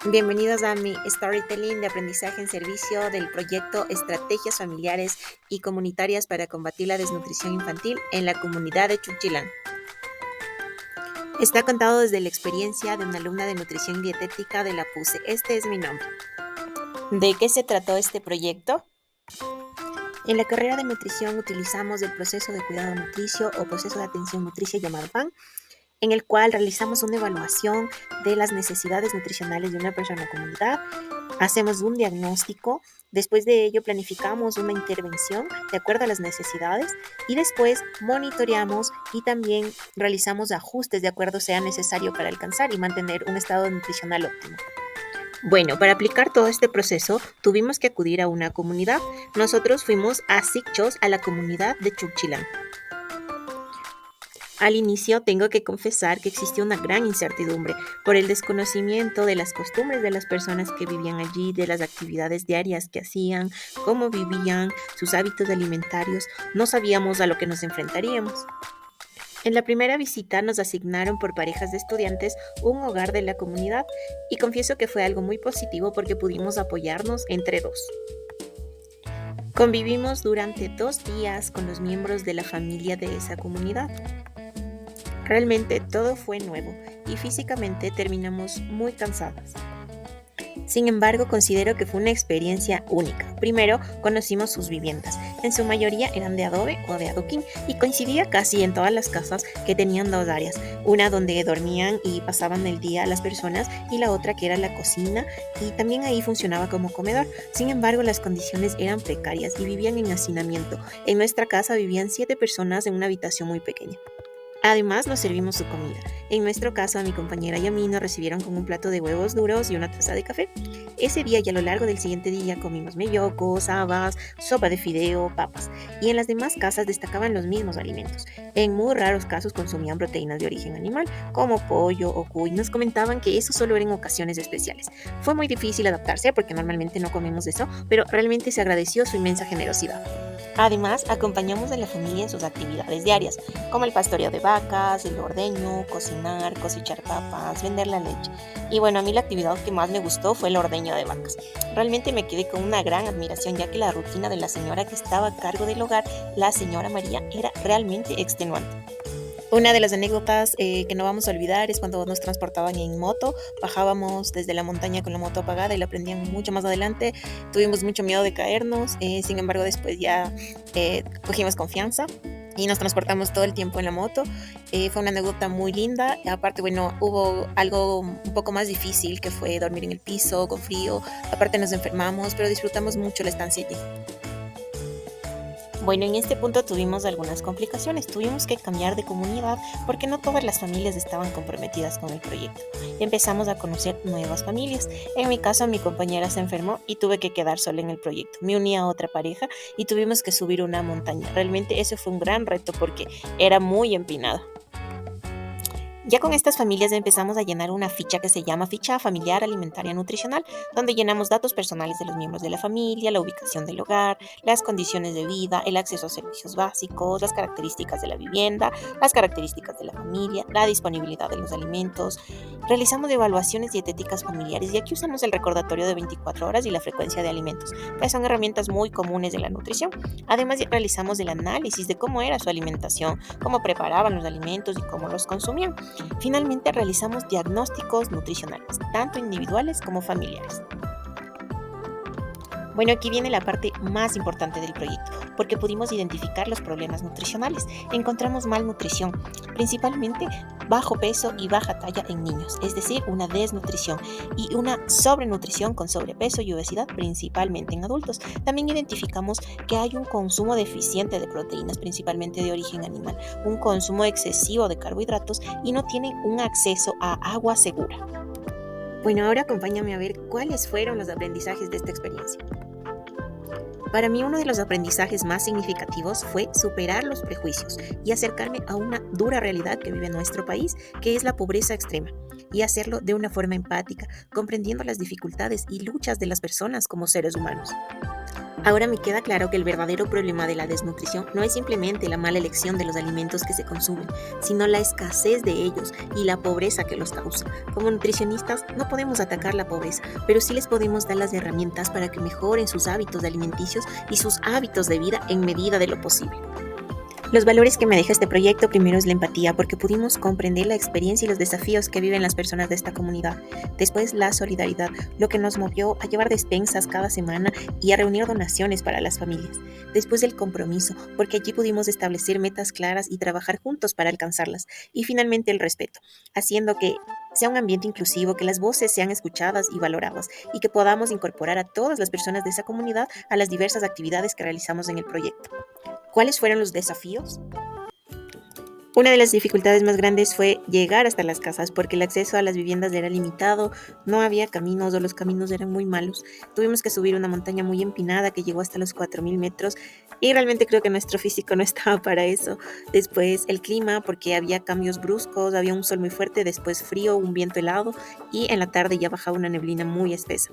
Bienvenidos a mi storytelling de aprendizaje en servicio del proyecto Estrategias Familiares y Comunitarias para combatir la desnutrición infantil en la comunidad de Chukchilan. Está contado desde la experiencia de una alumna de nutrición y dietética de la PUSE. Este es mi nombre. ¿De qué se trató este proyecto? En la carrera de nutrición utilizamos el proceso de cuidado nutricio o proceso de atención nutricia llamado PAN, en el cual realizamos una evaluación de las necesidades nutricionales de una persona o comunidad, hacemos un diagnóstico, después de ello planificamos una intervención de acuerdo a las necesidades y después monitoreamos y también realizamos ajustes de acuerdo sea necesario para alcanzar y mantener un estado nutricional óptimo. Bueno, para aplicar todo este proceso tuvimos que acudir a una comunidad. Nosotros fuimos a Sicchos, a la comunidad de Chukchilan. Al inicio tengo que confesar que existió una gran incertidumbre por el desconocimiento de las costumbres de las personas que vivían allí, de las actividades diarias que hacían, cómo vivían, sus hábitos alimentarios. No sabíamos a lo que nos enfrentaríamos. En la primera visita nos asignaron por parejas de estudiantes un hogar de la comunidad y confieso que fue algo muy positivo porque pudimos apoyarnos entre dos. Convivimos durante 2 días con los miembros de la familia de esa comunidad. Realmente todo fue nuevo y físicamente terminamos muy cansadas. Sin embargo, considero que fue una experiencia única. Primero, conocimos sus viviendas. En su mayoría eran de adobe o de adoquín y coincidía casi en todas las casas que tenían 2 áreas. Una donde dormían y pasaban el día las personas y la otra que era la cocina y también ahí funcionaba como comedor. Sin embargo, las condiciones eran precarias y vivían en hacinamiento. En nuestra casa vivían 7 personas en una habitación muy pequeña. Además, nos servimos su comida. En nuestro caso, a mi compañera y a mí nos recibieron con un plato de huevos duros y una taza de café. Ese día y a lo largo del siguiente día comimos mellocos, habas, sopa de fideo, papas. Y en las demás casas destacaban los mismos alimentos. En muy raros casos consumían proteínas de origen animal, como pollo o cuy. Nos comentaban que eso solo era en ocasiones especiales. Fue muy difícil adaptarse porque normalmente no comemos eso, pero realmente se agradeció su inmensa generosidad. Además, acompañamos a la familia en sus actividades diarias, como el pastoreo de vacas, el ordeño, cocinar, cosechar papas, vender la leche. Y bueno, a mí la actividad que más me gustó fue el ordeño de vacas. Realmente me quedé con una gran admiración, ya que la rutina de la señora que estaba a cargo del hogar, la señora María, era realmente extenuante. Una de las anécdotas que no vamos a olvidar es cuando nos transportaban en moto, bajábamos desde la montaña con la moto apagada y la prendían mucho más adelante, tuvimos mucho miedo de caernos, sin embargo después ya cogimos confianza y nos transportamos todo el tiempo en la moto. Fue una anécdota muy linda. Aparte, bueno, hubo algo un poco más difícil que fue dormir en el piso con frío, aparte nos enfermamos, pero disfrutamos mucho la estancia allí. Bueno, en este punto tuvimos algunas complicaciones. Tuvimos que cambiar de comunidad porque no todas las familias estaban comprometidas con el proyecto. Empezamos a conocer nuevas familias. En mi caso, mi compañera se enfermó y tuve que quedar sola en el proyecto. Me uní a otra pareja y tuvimos que subir una montaña. Realmente eso fue un gran reto porque era muy empinado. Ya con estas familias empezamos a llenar una ficha que se llama Ficha Familiar Alimentaria Nutricional, donde llenamos datos personales de los miembros de la familia, la ubicación del hogar, las condiciones de vida, el acceso a servicios básicos, las características de la vivienda, las características de la familia, la disponibilidad de los alimentos. Realizamos evaluaciones dietéticas familiares y aquí usamos el recordatorio de 24 horas y la frecuencia de alimentos, que son herramientas muy comunes de la nutrición. Además, realizamos el análisis de cómo era su alimentación, cómo preparaban los alimentos y cómo los consumían. Finalmente realizamos diagnósticos nutricionales, tanto individuales como familiares. Bueno, aquí viene la parte más importante del proyecto, porque pudimos identificar los problemas nutricionales. Encontramos malnutrición, principalmente bajo peso y baja talla en niños, es decir, una desnutrición y una sobrenutrición con sobrepeso y obesidad, principalmente en adultos. También identificamos que hay un consumo deficiente de proteínas, principalmente de origen animal, un consumo excesivo de carbohidratos y no tienen un acceso a agua segura. Bueno, ahora acompáñame a ver cuáles fueron los aprendizajes de esta experiencia. Para mí uno de los aprendizajes más significativos fue superar los prejuicios y acercarme a una dura realidad que vive nuestro país, que es la pobreza extrema, y hacerlo de una forma empática, comprendiendo las dificultades y luchas de las personas como seres humanos. Ahora me queda claro que el verdadero problema de la desnutrición no es simplemente la mala elección de los alimentos que se consumen, sino la escasez de ellos y la pobreza que los causa. Como nutricionistas no podemos atacar la pobreza, pero sí les podemos dar las herramientas para que mejoren sus hábitos alimenticios y sus hábitos de vida en medida de lo posible. Los valores que me deja este proyecto primero es la empatía, porque pudimos comprender la experiencia y los desafíos que viven las personas de esta comunidad. Después la solidaridad, lo que nos movió a llevar despensas cada semana y a reunir donaciones para las familias. Después el compromiso, porque allí pudimos establecer metas claras y trabajar juntos para alcanzarlas. Y finalmente el respeto, haciendo que sea un ambiente inclusivo, que las voces sean escuchadas y valoradas y que podamos incorporar a todas las personas de esa comunidad a las diversas actividades que realizamos en el proyecto. ¿Cuáles fueron los desafíos? Una de las dificultades más grandes fue llegar hasta las casas porque el acceso a las viviendas era limitado, no había caminos o los caminos eran muy malos. Tuvimos que subir una montaña muy empinada que llegó hasta los 4000 metros y realmente creo que nuestro físico no estaba para eso. Después el clima porque había cambios bruscos, había un sol muy fuerte, después frío, un viento helado y en la tarde ya bajaba una neblina muy espesa.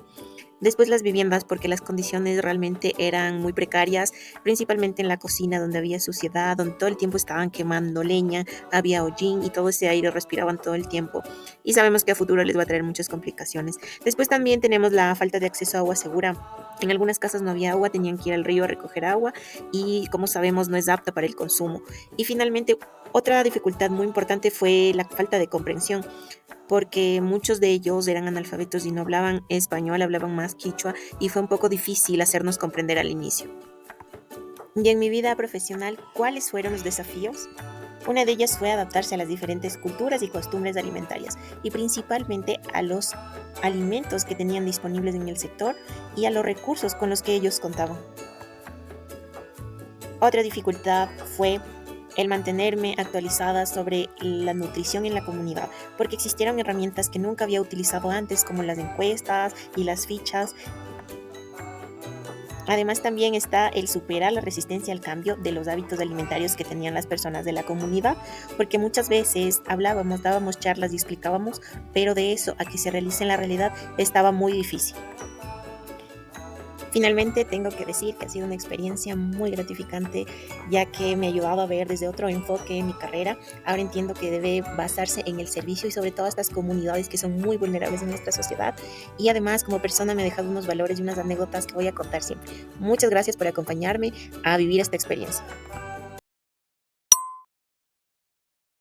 Después las viviendas, porque las condiciones realmente eran muy precarias, principalmente en la cocina donde había suciedad, donde todo el tiempo estaban quemando leña, había hollín y todo ese aire respiraban todo el tiempo. Y sabemos que a futuro les va a traer muchas complicaciones. Después también tenemos la falta de acceso a agua segura. En algunas casas no había agua, tenían que ir al río a recoger agua y como sabemos no es apta para el consumo. Y finalmente otra dificultad muy importante fue la falta de comprensión porque muchos de ellos eran analfabetos y no hablaban español, hablaban más quichua y fue un poco difícil hacernos comprender al inicio. Y en mi vida profesional, ¿cuáles fueron los desafíos? Una de ellas fue adaptarse a las diferentes culturas y costumbres alimentarias y principalmente a los alimentos que tenían disponibles en el sector y a los recursos con los que ellos contaban. Otra dificultad fue el mantenerme actualizada sobre la nutrición en la comunidad, porque existieron herramientas que nunca había utilizado antes, como las encuestas y las fichas. Además, también está el superar la resistencia al cambio de los hábitos alimentarios que tenían las personas de la comunidad, porque muchas veces hablábamos, dábamos charlas y explicábamos, pero de eso a que se realice en la realidad estaba muy difícil. Finalmente, tengo que decir que ha sido una experiencia muy gratificante, ya que me ha ayudado a ver desde otro enfoque mi carrera. Ahora entiendo que debe basarse en el servicio y sobre todo estas comunidades que son muy vulnerables en nuestra sociedad. Y además, como persona me ha dejado unos valores y unas anécdotas que voy a contar siempre. Muchas gracias por acompañarme a vivir esta experiencia.